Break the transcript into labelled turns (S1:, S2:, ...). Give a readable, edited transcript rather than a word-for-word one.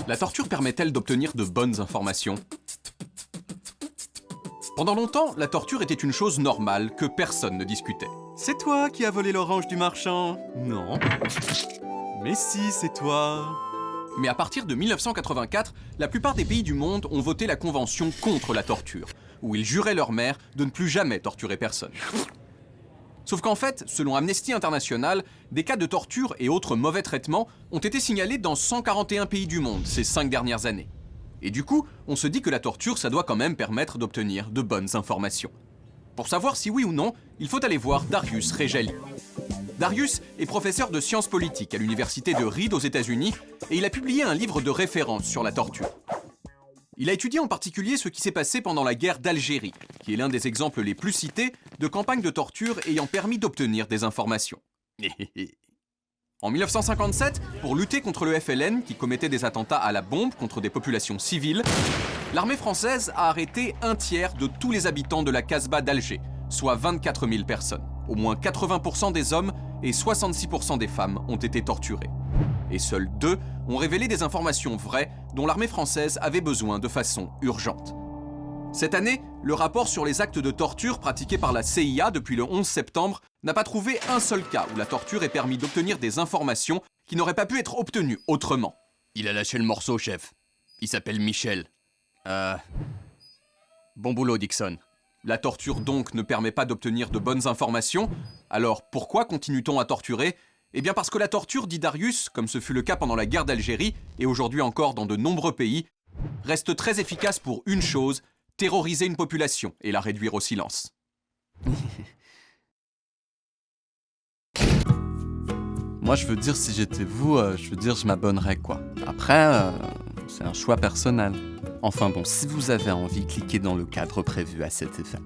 S1: La torture permet-elle d'obtenir de bonnes informations? Pendant longtemps, la torture était une chose normale que personne ne discutait. C'est toi qui as volé l'orange du marchand? Non. Mais si, c'est toi. Mais à partir de 1984, la plupart des pays du monde ont voté la convention contre la torture, où ils juraient leur mère de ne plus jamais torturer personne. Sauf qu'en fait, selon Amnesty International, des cas de torture et autres mauvais traitements ont été signalés dans 141 pays du monde ces 5 dernières années. Et du coup, on se dit que la torture, ça doit quand même permettre d'obtenir de bonnes informations. Pour savoir si oui ou non, il faut aller voir Darius Rejali. Darius est professeur de sciences politiques à l'université de Reed aux États-Unis et il a publié un livre de référence sur la torture. Il a étudié en particulier ce qui s'est passé pendant la guerre d'Algérie, qui est l'un des exemples les plus cités de campagnes de torture ayant permis d'obtenir des informations. En 1957, pour lutter contre le FLN, qui commettait des attentats à la bombe contre des populations civiles, l'armée française a arrêté un tiers de tous les habitants de la Casbah d'Alger, soit 24 000 personnes. Au moins 80% des hommes et 66% des femmes ont été torturés. Et seuls 2 ont révélé des informations vraies dont l'armée française avait besoin de façon urgente. Cette année, le rapport sur les actes de torture pratiqués par la CIA depuis le 11 septembre n'a pas trouvé un seul cas où la torture ait permis d'obtenir des informations qui n'auraient pas pu être obtenues autrement. Il a lâché le morceau, chef. Il s'appelle Michel. Bon boulot, Dixon. La torture donc ne permet pas d'obtenir de bonnes informations. Alors pourquoi continue-t-on à torturer? Eh bien parce que la torture, dit Darius, comme ce fut le cas pendant la guerre d'Algérie, et aujourd'hui encore dans de nombreux pays, reste très efficace pour une chose, terroriser une population et la réduire au silence.
S2: Moi, je veux dire, si j'étais vous, je m'abonnerais, quoi. Après, c'est un choix personnel. Enfin bon, si vous avez envie, cliquez dans le cadre prévu à cet effet.